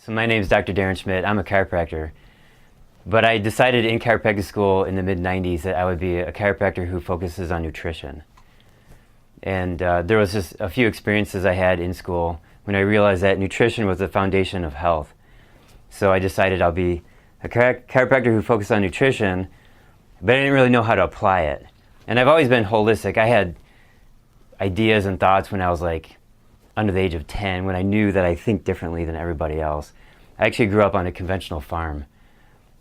So my name is Dr. Darren Schmidt. I'm a chiropractor. But I decided in chiropractic school in the mid-90s that I would be a chiropractor who focuses on nutrition. And there was just a few experiences I had in school when I realized that nutrition was the foundation of health. So I decided I'll be a chiropractor who focuses on nutrition, but I didn't really know how to apply it. And I've always been holistic. I had ideas and thoughts when I was like under the age of 10, when I knew that I think differently than everybody else. I actually grew up on a conventional farm.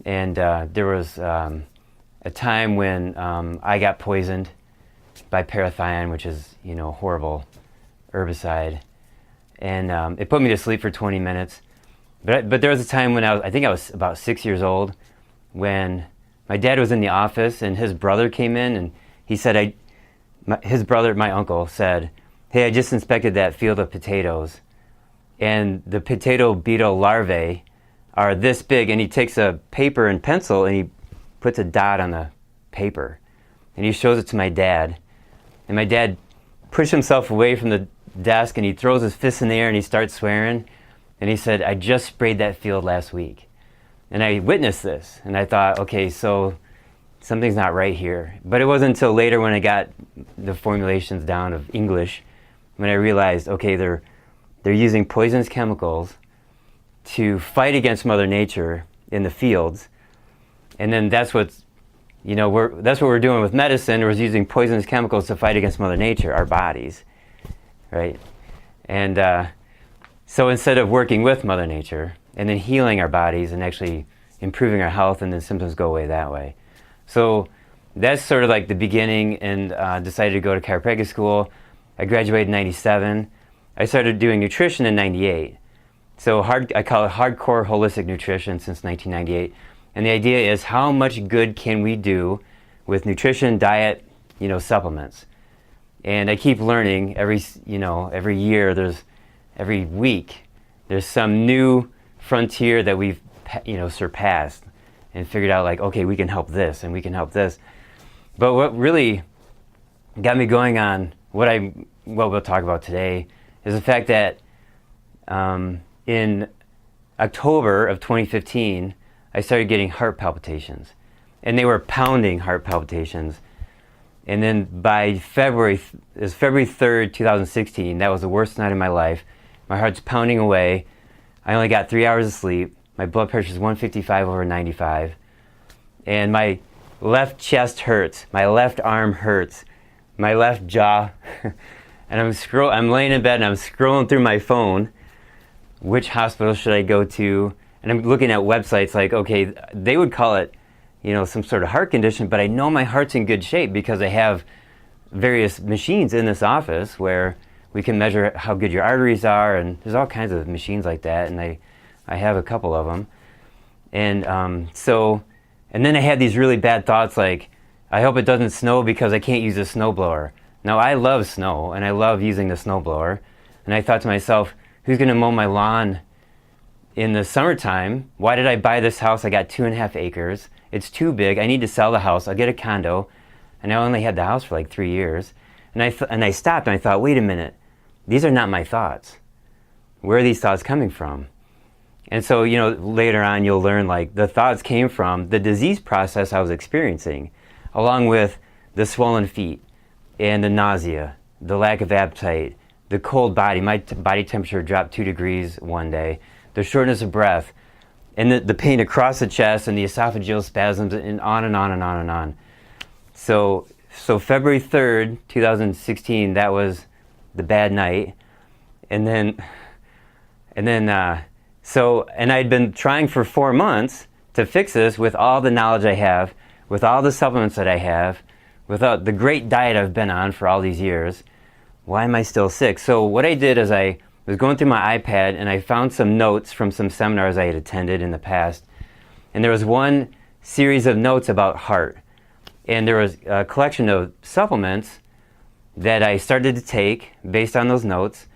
And there was a time when I got poisoned by parathion, which is, a horrible herbicide. And it put me to sleep for 20 minutes. But there was a time when I think I was about 6 years old, when my dad was in the office and his brother came in and he said, my uncle said, "Hey, I just inspected that field of potatoes, and the potato beetle larvae are this big," and he takes a paper and pencil and he puts a dot on the paper and he shows it to my dad, and my dad pushed himself away from the desk and he throws his fist in the air and he starts swearing, and he said, "I just sprayed that field last week." And I witnessed this and I thought, okay, so something's not right here. But it wasn't until later when I got the formulations down of English when I realized, okay, they're using poisonous chemicals to fight against Mother Nature in the fields, and then that's what we're doing with medicine. We're using poisonous chemicals to fight against Mother Nature, our bodies, right? And so instead of working with Mother Nature and then healing our bodies and actually improving our health, and then symptoms go away that way. So that's sort of like the beginning, and decided to go to chiropractic school. I graduated in 97. I started doing nutrition in 98. So I call it hardcore holistic nutrition since 1998. And the idea is, how much good can we do with nutrition, diet, supplements? And I keep learning every year. Every week, there's some new frontier that we've surpassed and figured out, like, okay, we can help this and we can help this. But what really got me going on what we'll talk about today is the fact that in October of 2015, I started getting heart palpitations, and they were pounding heart palpitations. And then by February 3rd, 2016, that was the worst night of my life. My heart's pounding away. I only got 3 hours of sleep. My blood pressure is 155/95. And my left chest hurts. My left arm hurts. My left jaw. And I'm laying in bed and I'm scrolling through my phone. Which hospital should I go to? And I'm looking at websites like, okay, they would call it, some sort of heart condition, but I know my heart's in good shape because I have various machines in this office where we can measure how good your arteries are, and there's all kinds of machines like that, and I have a couple of them. And and then I had these really bad thoughts like, I hope it doesn't snow because I can't use a snowblower. Now, I love snow, and I love using the snowblower, and I thought to myself, who's going to mow my lawn in the summertime? Why did I buy this house? I got 2.5 acres. It's too big. I need to sell the house. I'll get a condo. And I only had the house for like 3 years. And I stopped and I thought, wait a minute. These are not my thoughts. Where are these thoughts coming from? And so, later on you'll learn, like, the thoughts came from the disease process I was experiencing, along with the swollen feet and the nausea, the lack of appetite, the cold body. My body temperature dropped 2 degrees one day, the shortness of breath, and the pain across the chest, and the esophageal spasms, and on and on and on and on. So February 3rd, 2016, that was the bad night. And I'd been trying for 4 months to fix this with all the knowledge I have, with all the supplements that I have, without the great diet I've been on for all these years. Why am I still sick? So what I did is I was going through my iPad and I found some notes from some seminars I had attended in the past. And there was one series of notes about heart. And there was a collection of supplements that I started to take based on those notes.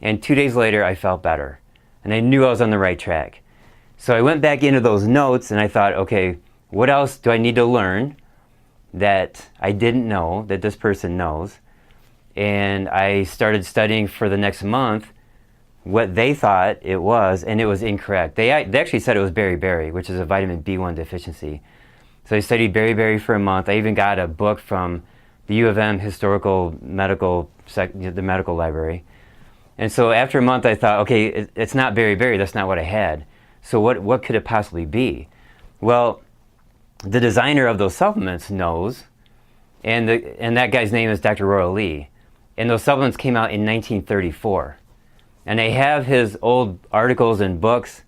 And 2 days later, I felt better. And I knew I was on the right track. So I went back into those notes and I thought, okay, what else do I need to learn that I didn't know that this person knows? And I started studying for the next month what they thought it was, and it was incorrect. They actually said it was beriberi, which is a vitamin B1 deficiency. So I studied beriberi for a month. I even got a book from the U of M historical medical, the medical library. And so after a month I thought, okay, it's not beriberi, that's not what I had. So what could it possibly be? Well, the designer of those supplements knows, and that guy's name is Dr. Royal Lee. And those supplements came out in 1934. And I have his old articles and books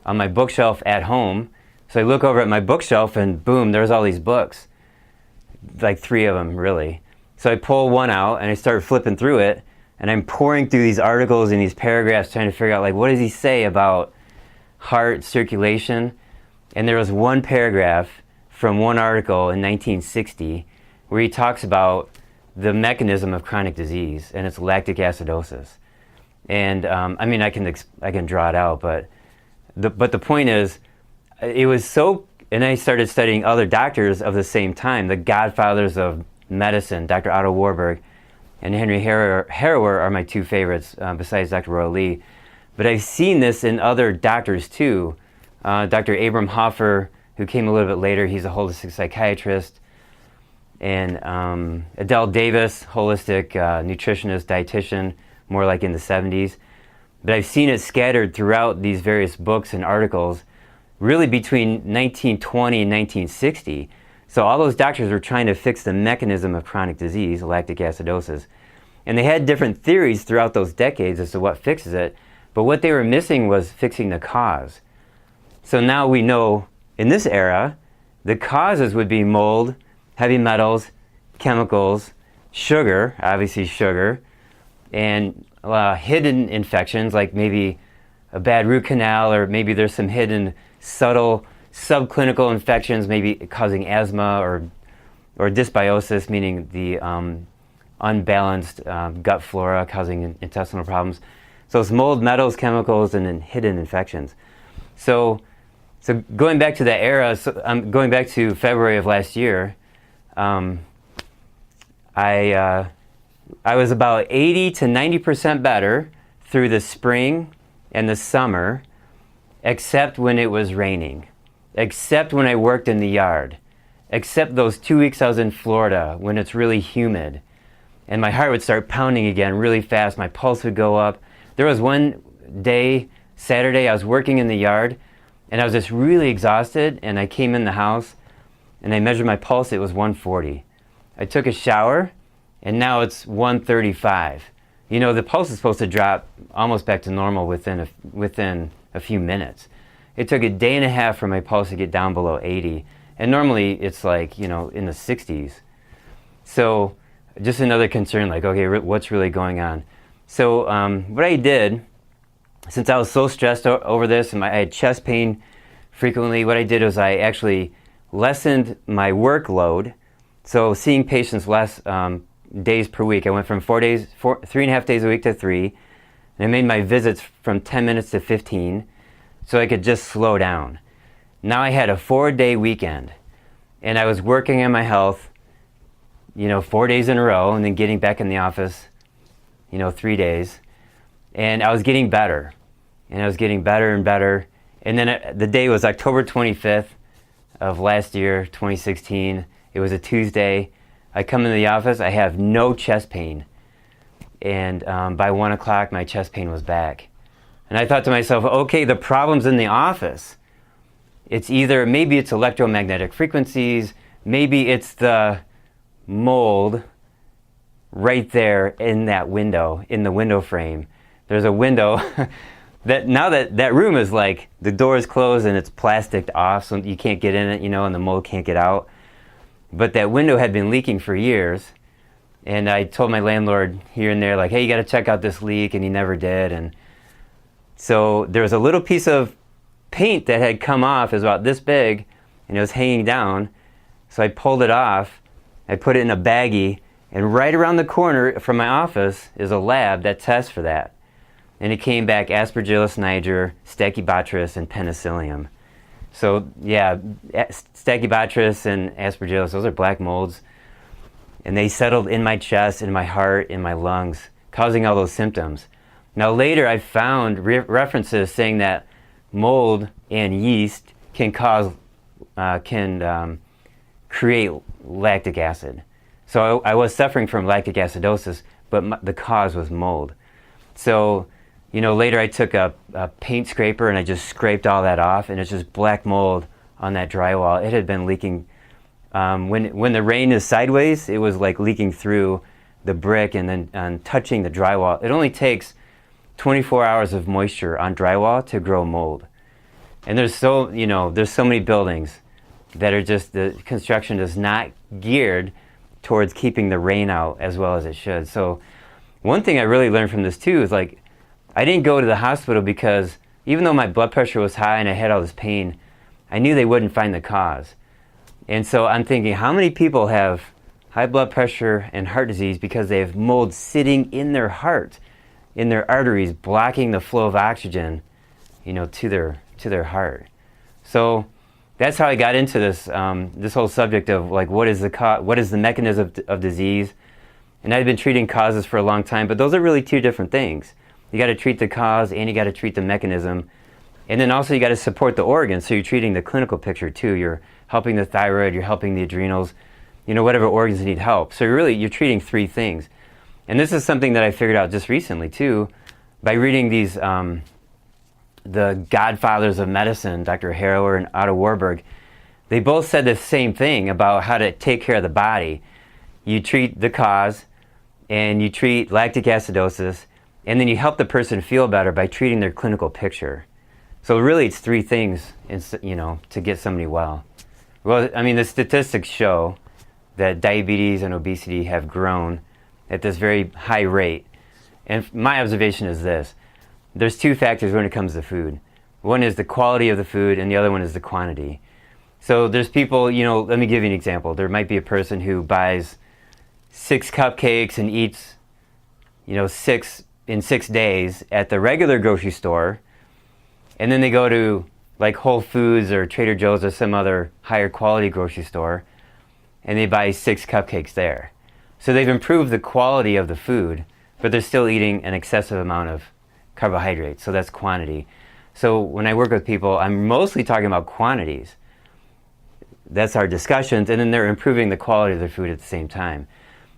on my bookshelf at home. So I look over at my bookshelf and boom, there's all these books. Like 3 of them, really. So I pull one out and I start flipping through it, and I'm pouring through these articles and these paragraphs trying to figure out, like, what does he say about heart circulation? And there was one paragraph from one article in 1960 where he talks about the mechanism of chronic disease, and it's lactic acidosis. And I mean, I can draw it out, but the point is, it was so. And I started studying other doctors of the same time, the godfathers of medicine, Dr. Otto Warburg and Henry Harrower are my 2 favorites, besides Dr. Royal Lee. But I've seen this in other doctors too. Dr. Abram Hoffer, who came a little bit later, he's a holistic psychiatrist. And Adele Davis, holistic nutritionist, dietitian, more like in the 70s. But I've seen it scattered throughout these various books and articles, really between 1920 and 1960. So all those doctors were trying to fix the mechanism of chronic disease, lactic acidosis. And they had different theories throughout those decades as to what fixes it, but what they were missing was fixing the cause. So now we know, in this era, the causes would be mold, heavy metals, chemicals, sugar, obviously sugar, and hidden infections, like maybe a bad root canal, or maybe there's some hidden subtle subclinical infections, maybe causing asthma or dysbiosis, meaning the unbalanced gut flora causing intestinal problems. So it's mold, metals, chemicals, and then hidden infections. So going back to that era, I'm going back to February of last year. I was about 80 to 90% better through the spring and the summer, except when it was raining, except when I worked in the yard, except those 2 weeks I was in Florida when it's really humid, and my heart would start pounding again really fast. My pulse would go up. There was one day, Saturday, I was working in the yard, and I was just really exhausted, and I came in the house, and I measured my pulse. It was 140. I took a shower, and now it's 135. You know, the pulse is supposed to drop almost back to normal within a few minutes. It took a day and a half for my pulse to get down below 80, and normally it's like, you know, in the 60s. So just another concern, like, okay, what's really going on? So what I did, since I was so stressed over this and I had chest pain frequently, what I did was I actually lessened my workload. So seeing patients less days per week. I went from 3.5 days a week to 3. And I made my visits from 10 minutes to 15 so I could just slow down. Now I had a 4-day weekend, and I was working on my health, 4 days in a row, and then getting back in the office, 3 days. And I was getting better, and I was getting better and better. And then the day was October 25th of last year, 2016. It was a Tuesday. I come into the office, I have no chest pain. And by 1 o'clock, my chest pain was back. And I thought to myself, okay, the problem's in the office. Maybe it's electromagnetic frequencies, maybe it's the mold right there in that window, in the window frame. There's a window that room is like, the door is closed and it's plasticed off, so you can't get in it, and the mold can't get out. But that window had been leaking for years. And I told my landlord here and there, like, hey, you got to check out this leak, and he never did. And so there was a little piece of paint that had come off, it was about this big, and it was hanging down. So I pulled it off, I put it in a baggie, and right around the corner from my office is a lab that tests for that. And it came back Aspergillus niger, Stachybotrys, and Penicillium. So yeah, Stachybotrys and Aspergillus, those are black molds. And they settled in my chest, in my heart, in my lungs, causing all those symptoms. Now later I found references saying that mold and yeast can create lactic acid. So I was suffering from lactic acidosis, but the cause was mold. So, later I took a paint scraper and I just scraped all that off, and it's just black mold on that drywall. It had been leaking. When the rain is sideways, it was like leaking through the brick and then touching the drywall. It only takes 24 hours of moisture on drywall to grow mold. And there's so many buildings that are just, the construction is not geared towards keeping the rain out as well as it should. So one thing I really learned from this too is, like, I didn't go to the hospital because even though my blood pressure was high and I had all this pain, I knew they wouldn't find the cause. And so I'm thinking, how many people have high blood pressure and heart disease because they have mold sitting in their heart, in their arteries, blocking the flow of oxygen, to their heart. So that's how I got into this whole subject of, like, what is the mechanism of disease. And I've been treating causes for a long time, but those are really two different things. You got to treat the cause and you got to treat the mechanism. And then also you got to support the organs. So you're treating the clinical picture too. You're helping the thyroid, you're helping the adrenals, whatever organs need help. So you're treating three things. And this is something that I figured out just recently too, by reading these, the godfathers of medicine, Dr. Harrower and Otto Warburg. They both said the same thing about how to take care of the body. You treat the cause, and you treat lactic acidosis, and then you help the person feel better by treating their clinical picture. So really it's three things, to get somebody well. Well, I mean, the statistics show that diabetes and obesity have grown at this very high rate. And my observation is this: there's two factors when it comes to food. One is the quality of the food, and the other one is the quantity. So there's people, let me give you an example. There might be a person who buys 6 cupcakes and eats, 6 in 6 days at the regular grocery store, and then they go to like Whole Foods or Trader Joe's or some other higher quality grocery store, and they buy 6 cupcakes there. So they've improved the quality of the food, but they're still eating an excessive amount of carbohydrates, so that's quantity. So when I work with people, I'm mostly talking about quantities. That's our discussions, and then they're improving the quality of their food at the same time.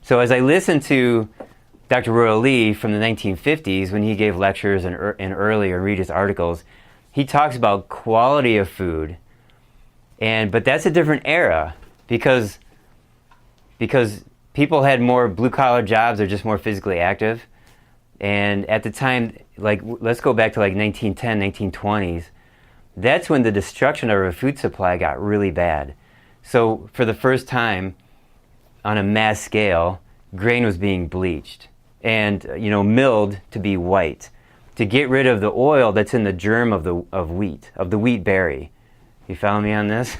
So as I listen to Dr. Royal Lee from the 1950s, when he gave lectures and earlier, read his articles, he talks about quality of food, but that's a different era because people had more blue-collar jobs, they're just more physically active. And at the time, like, let's go back to like 1910, 1920s, that's when the destruction of our food supply got really bad. So for the first time on a mass scale, grain was being bleached and milled to be white, to get rid of the oil that's in the germ of the wheat berry. You follow me on this?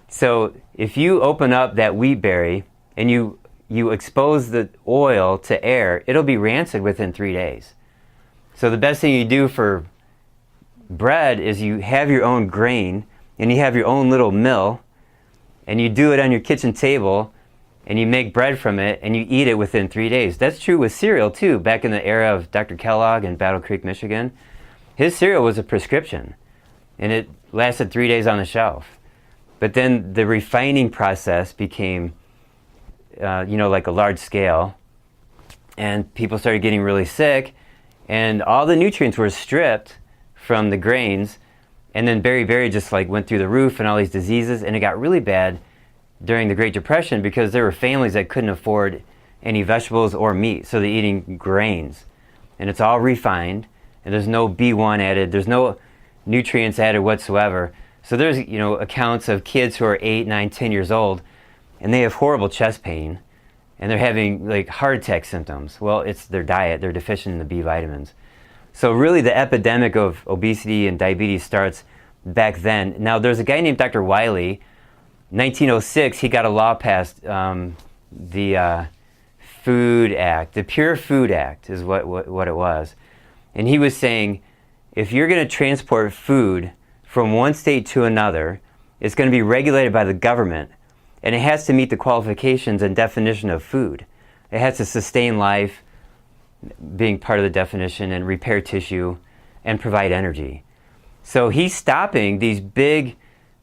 So if you open up that wheat berry and you expose the oil to air, it'll be rancid within 3 days. So the best thing you do for bread is you have your own grain and you have your own little mill, and you do it on your kitchen table, and you make bread from it and you eat it within 3 days. That's true with cereal too. Back in the era of Dr. Kellogg in Battle Creek, Michigan, his cereal was a prescription and it lasted 3 days on the shelf. But then the refining process became like a large scale, and people started getting really sick, and all the nutrients were stripped from the grains, and then berry just like went through the roof and all these diseases, and it got really bad during the Great Depression because there were families that couldn't afford any vegetables or meat, so they're eating grains, and it's all refined, and there's no B1 added, there's no nutrients added whatsoever. So there's accounts of kids who are 8, 9, 10 years old, and they have horrible chest pain, and they're having like heart attack symptoms. Well, it's their diet. They're deficient in the B vitamins. So really the epidemic of obesity and diabetes starts back then. Now there's a guy named Dr. Wiley. 1906, he got a law passed, the Food Act, the Pure Food Act is what it was. And he was saying, if you're going to transport food from one state to another, it's going to be regulated by the government, and it has to meet the qualifications and definition of food. It has to sustain life, being part of the definition, and repair tissue and provide energy. So he's stopping these big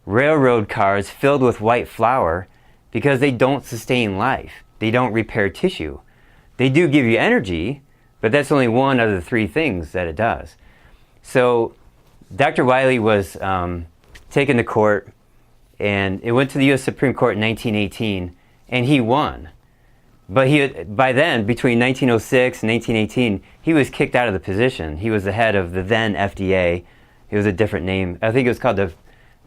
railroad cars filled with white flour because they don't sustain life. They don't repair tissue. They do give you energy, but that's only one of the three things that it does. So Dr. Wiley was taken to court, and it went to the U.S. Supreme Court in 1918, and he won. But by then, between 1906 and 1918, he was kicked out of the position. He was the head of the then FDA. It was a different name. I think it was called the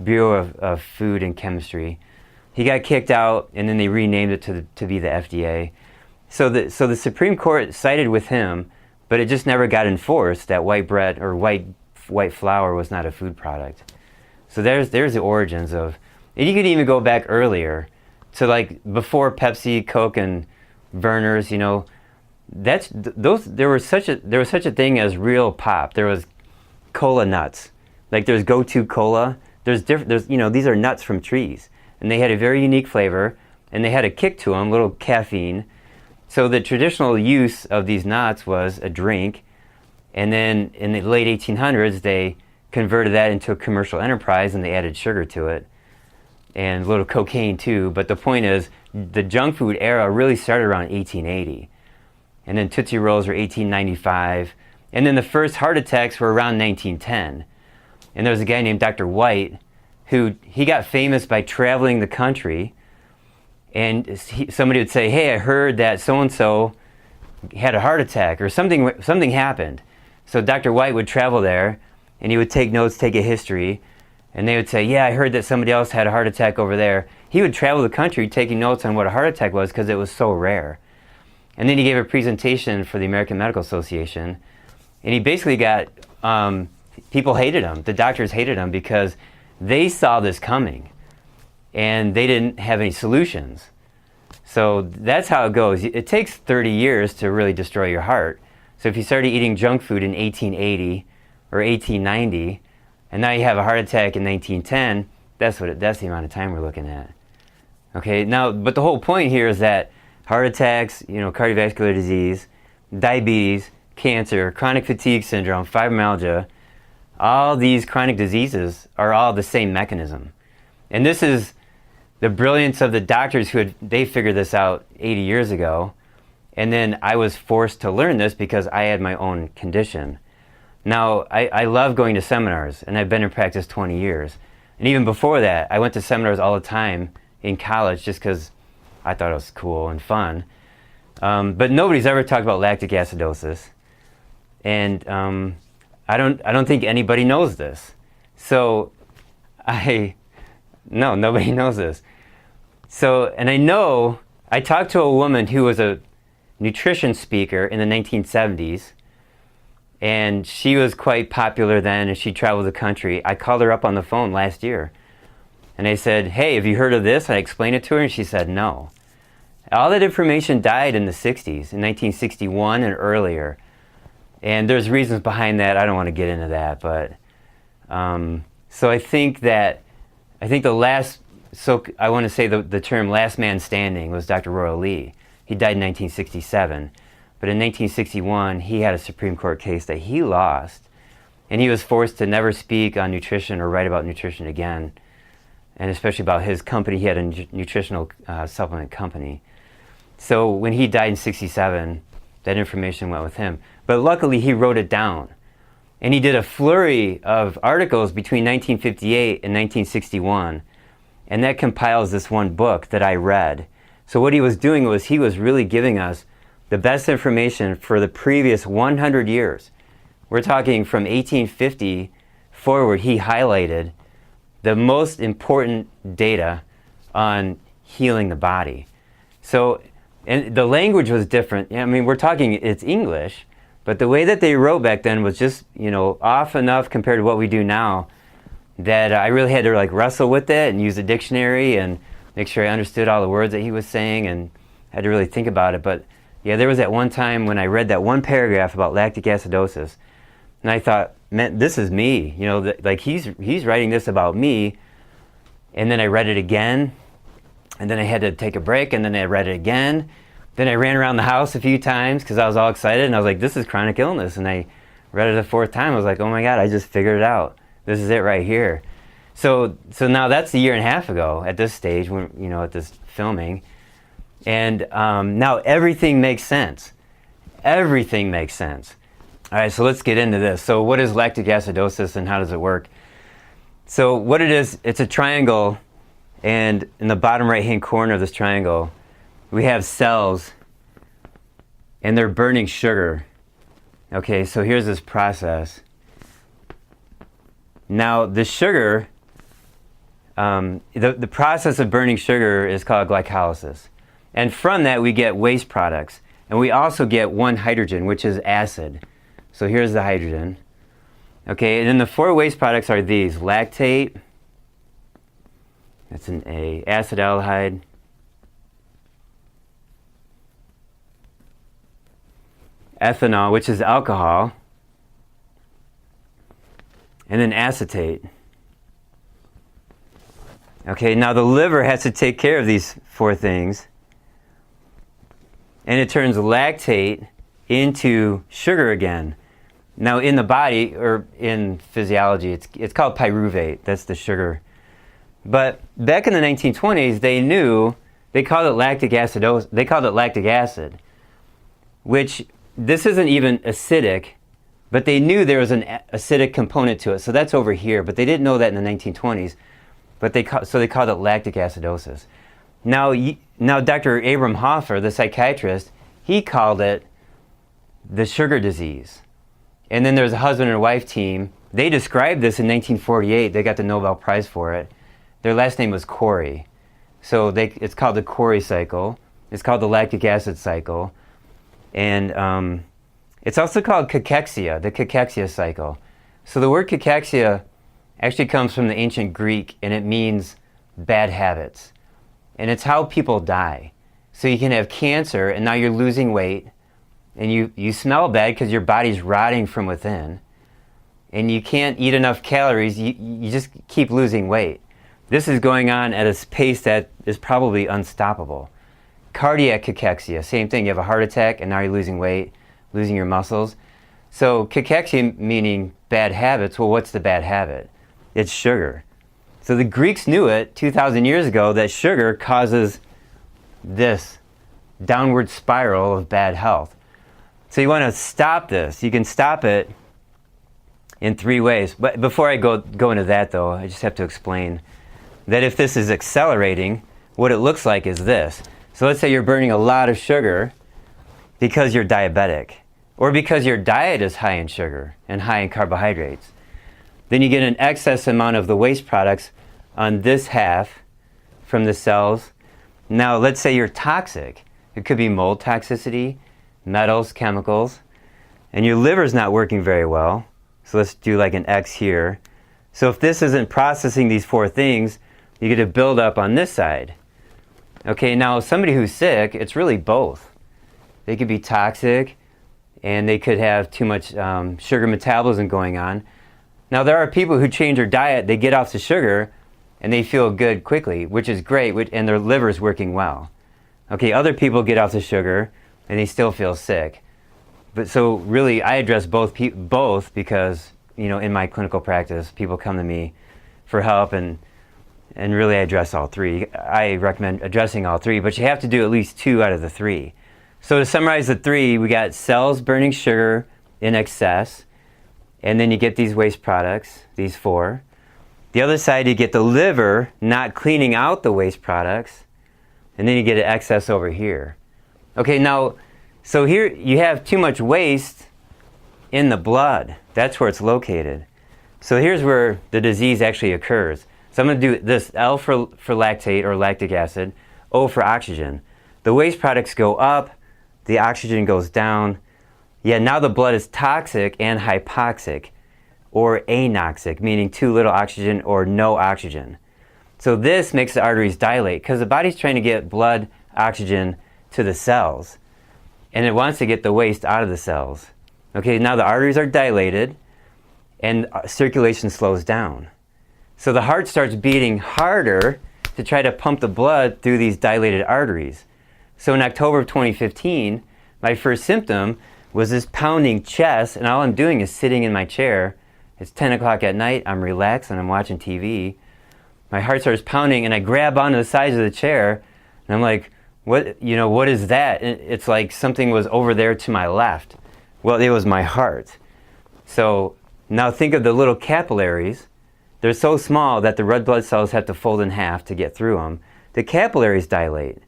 Bureau of Food and Chemistry. He got kicked out, and then they renamed it to be the FDA. So the Supreme Court sided with him, but it just never got enforced that white bread or white flour was not a food product. So there's the origins of, and you could even go back earlier to like before Pepsi, Coke, and Vernors. You know, there was such a thing as real pop. There was cola nuts, like there's Go-To cola. There's these are nuts from trees, and they had a very unique flavor, and they had a kick to them, little caffeine. So the traditional use of these nuts was a drink, and then in the late 1800s they converted that into a commercial enterprise, and they added sugar to it and a little cocaine too. But the point is, the junk food era really started around 1880, and then Tootsie Rolls were 1895, and then the first heart attacks were around 1910. And there was a guy named Dr. White he got famous by traveling the country, and somebody would say, hey, I heard that so-and-so had a heart attack or something happened. So Dr. White would travel there, and he would take notes, take a history, and they would say, yeah, I heard that somebody else had a heart attack over there. He would travel the country taking notes on what a heart attack was because it was so rare. And then he gave a presentation for the American Medical Association, and he basically got, people hated him. The doctors hated him because they saw this coming, and they didn't have any solutions. So that's how it goes. It takes 30 years to really destroy your heart. So if you started eating junk food in 1880 or 1890, and now you have a heart attack in 1910, that's the amount of time we're looking at. Okay, now, but the whole point here is that heart attacks, cardiovascular disease, diabetes, cancer, chronic fatigue syndrome, fibromyalgia, all these chronic diseases are all the same mechanism. And this is the brilliance of the doctors they figured this out 80 years ago. And then I was forced to learn this because I had my own condition. Now, I love going to seminars, and I've been in practice 20 years. And even before that, I went to seminars all the time in college just because I thought it was cool and fun. But nobody's ever talked about lactic acidosis. And I don't think anybody knows this. So nobody knows this. So, and I talked to a woman who was a nutrition speaker in the 1970s, and she was quite popular then, and she traveled the country. I called her up on the phone last year, and I said, hey, have you heard of this? I explained it to her, and she said no. All that information died in the 60s, in 1961 and earlier. And there's reasons behind that. I don't want to get into that, but so I think I want to say the term last man standing was Dr. Royal Lee. He died in 1967, but in 1961 he had a Supreme Court case that he lost, and he was forced to never speak on nutrition or write about nutrition again, and especially about his company. He had a nutritional supplement company. So when he died in 67, that information went with him. But luckily he wrote it down. And he did a flurry of articles between 1958 and 1961. And that compiles this one book that I read. So what he was doing was he was really giving us the best information for the previous 100 years. We're talking from 1850 forward. He highlighted the most important data on healing the body. So, and the language was different. I mean, we're talking, it's English, but the way that they wrote back then was just, off enough compared to what we do now that I really had to wrestle with it and use a dictionary and make sure I understood all the words that he was saying, and had to really think about it. But yeah, there was that one time when I read that one paragraph about lactic acidosis, and I thought, man, this is me. He's writing this about me. And then I read it again, and then I had to take a break, and then I read it again, Then I ran around the house a few times because I was all excited, and I was like, this is chronic illness. And I read it a fourth time. I was like, oh my God, I just figured it out. This is it right here. So now that's a year and a half ago at this stage, when, you know, at this filming. And now everything makes sense. Everything makes sense. All right, so let's get into this. So what is lactic acidosis and how does it work? So what it is, it's a triangle, and in the bottom right-hand corner of this triangle, we have cells, and they're burning sugar. Okay, so here's this process. Now, the sugar, the process of burning sugar is called glycolysis. And from that, we get waste products. And we also get one hydrogen, which is acid. So here's the hydrogen. Okay, and then the four waste products are these: lactate, that's an A, acetaldehyde, ethanol, which is alcohol, and then acetate. Okay, now the liver has to take care of these four things, and it turns lactate into sugar again. Now in the body, or in physiology, it's called pyruvate. That's the sugar. But back in the 1920s, they called it lactic acidosis. They called it lactic acid, which this isn't even acidic, but they knew there was an acidic component to it. So that's over here, but they didn't know that in the 1920s. But they called it lactic acidosis. Now Dr. Abram Hoffer, the psychiatrist, he called it the sugar disease. And then there's a husband and wife team. They described this in 1948. They got the Nobel Prize for it. Their last name was Corey. So it's called the Corey cycle. It's called the lactic acid cycle. And it's also called cachexia, the cachexia cycle. So the word cachexia actually comes from the ancient Greek, and it means bad habits. And it's how people die. So you can have cancer, and now you're losing weight, and you smell bad because your body's rotting from within, and you can't eat enough calories, you just keep losing weight. This is going on at a pace that is probably unstoppable. Cardiac cachexia, same thing. You have a heart attack, and now you're losing weight, losing your muscles. So cachexia meaning bad habits. Well, what's the bad habit? It's sugar. So the Greeks knew it 2,000 years ago, that sugar causes this downward spiral of bad health. So you want to stop this. You can stop it in three ways. But before I go into that, though, I just have to explain that if this is accelerating, what it looks like is this. So let's say you're burning a lot of sugar because you're diabetic, or because your diet is high in sugar and high in carbohydrates. Then you get an excess amount of the waste products on this half from the cells. Now, let's say you're toxic. It could be mold toxicity, metals, chemicals, and your liver's not working very well. So let's do like an X here. So if this isn't processing these four things, you get a buildup on this side. Okay, now somebody who's sick, it's really both. They could be toxic, and they could have too much sugar metabolism going on. Now there are people who change their diet, they get off the sugar, and they feel good quickly, which is great, and their liver's working well. Okay, other people get off the sugar, and they still feel sick. But so really, I address both because, you know, in my clinical practice, people come to me for help, and really I address all three. I recommend addressing all three, but you have to do at least two out of the three. So to summarize the three, we got cells burning sugar in excess, and then you get these waste products, these four. The other side, you get the liver not cleaning out the waste products, and then you get an excess over here. Okay, now, so here you have too much waste in the blood. That's where it's located. So here's where the disease actually occurs. So I'm going to do this, L for lactate or lactic acid, O for oxygen. The waste products go up, the oxygen goes down. Yeah, now the blood is toxic and hypoxic, or anoxic, meaning too little oxygen or no oxygen. So this makes the arteries dilate because the body's trying to get blood, oxygen to the cells, and it wants to get the waste out of the cells. Okay, now the arteries are dilated and circulation slows down. So the heart starts beating harder to try to pump the blood through these dilated arteries. So in October of 2015, my first symptom was this pounding chest, and all I'm doing is sitting in my chair. It's 10 o'clock at night, I'm relaxed and I'm watching TV. My heart starts pounding and I grab onto the sides of the chair and I'm like, what is that? And it's like something was over there to my left. Well, it was my heart. So now think of the little capillaries. They're so small that the red blood cells have to fold in half to get through them. The capillaries dilate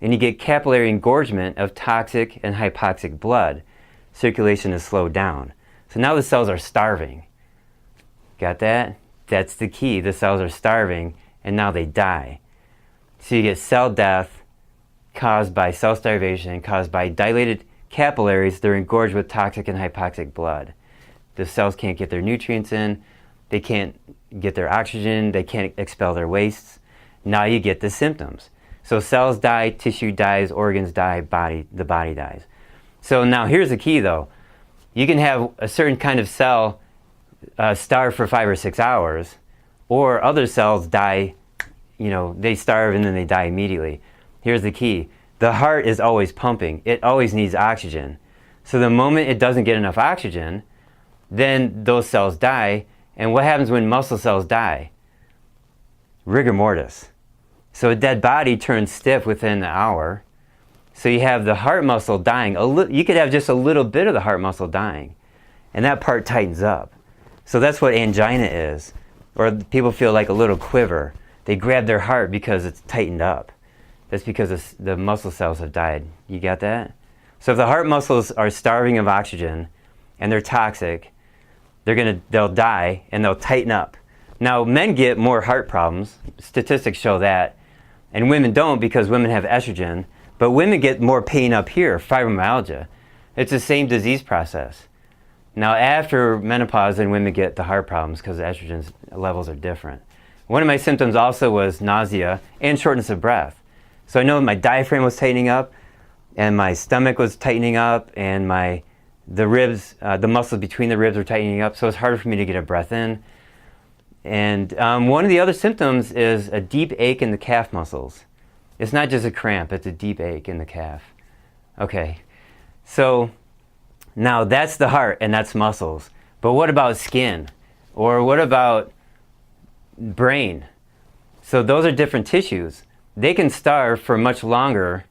and you get capillary engorgement of toxic and hypoxic blood. Circulation is slowed down. So now the cells are starving. Got that? That's the key. The cells are starving and now they die. So you get cell death caused by cell starvation, caused by dilated capillaries. They're engorged with toxic and hypoxic blood. The cells can't get their nutrients in. They can't get their oxygen. They can't expel their wastes. Now you get the symptoms. So cells die, tissue dies, organs die, the body dies. So now here's the key though. You can have a certain kind of cell starve for 5 or 6 hours, or other cells die, they starve and then they die immediately. Here's the key. The heart is always pumping. It always needs oxygen. So the moment it doesn't get enough oxygen, then those cells die. And what happens when muscle cells die? Rigor mortis. So a dead body turns stiff within an hour. So you have the heart muscle dying. You could have just a little bit of the heart muscle dying, and that part tightens up. So that's what angina is. Or people feel like a little quiver. They grab their heart because it's tightened up. That's because the muscle cells have died. You got that? So if the heart muscles are starving of oxygen and they're toxic, they'll die and they'll tighten up. Now men get more heart problems. Statistics show that. And women don't because women have estrogen. But women get more pain up here, fibromyalgia. It's the same disease process. Now after menopause, then women get the heart problems because the estrogen levels are different. One of my symptoms also was nausea and shortness of breath. So I know my diaphragm was tightening up and my stomach was tightening up and the ribs, the muscles between the ribs were tightening up. So it's harder for me to get a breath in. And one of the other symptoms is a deep ache in the calf muscles. It's not just a cramp, it's a deep ache in the calf. Okay, so now that's the heart and that's muscles. But what about skin? Or what about brain? So those are different tissues. They can starve for much longer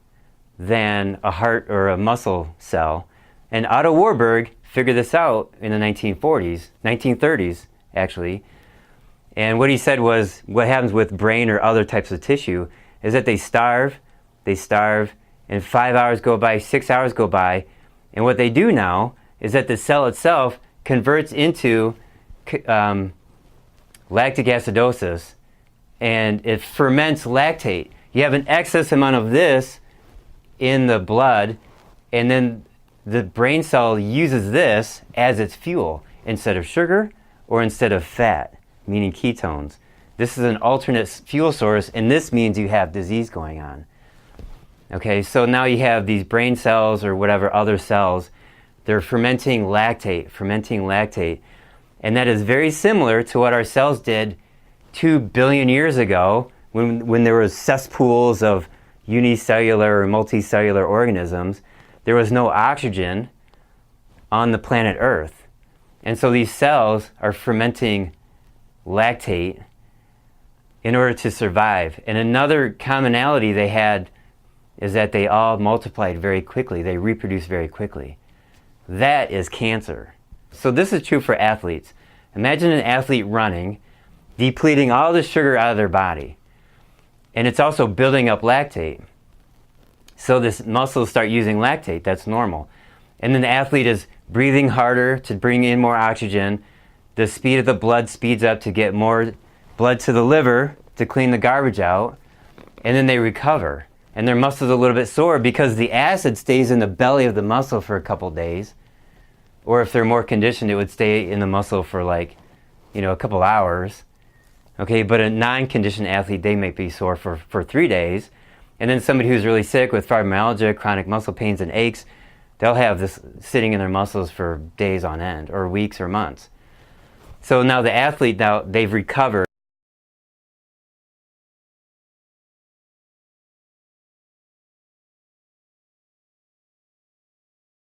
than a heart or a muscle cell. And Otto Warburg figured this out in the 1930s actually. And what he said was what happens with brain or other types of tissue is that they starve, and 5 hours go by, 6 hours go by, and what they do now is that the cell itself converts into lactic acidosis, and it ferments lactate. You have an excess amount of this in the blood, and then the brain cell uses this as its fuel instead of sugar or instead of fat, meaning ketones. This is an alternate fuel source, and this means you have disease going on. Okay, so now you have these brain cells or whatever other cells, they're fermenting lactate, and that is very similar to what our cells did 2 billion years ago when there was cesspools of unicellular or multicellular organisms. There was no oxygen on the planet Earth. And so these cells are fermenting lactate in order to survive. And another commonality they had is that they all multiplied very quickly. They reproduced very quickly. That is cancer. So this is true for athletes. Imagine an athlete running, depleting all the sugar out of their body. And it's also building up lactate. So this muscles start using lactate. That's normal. And then the athlete is breathing harder to bring in more oxygen. The speed of the blood speeds up to get more blood to the liver to clean the garbage out, and then they recover. And their muscles are a little bit sore because the acid stays in the belly of the muscle for a couple days. Or if they're more conditioned, it would stay in the muscle for a couple hours. Okay, but a non-conditioned athlete, they might be sore for 3 days. And then somebody who's really sick with fibromyalgia, chronic muscle pains and aches, they'll have this sitting in their muscles for days on end, or weeks or months. So now the athlete, they've recovered.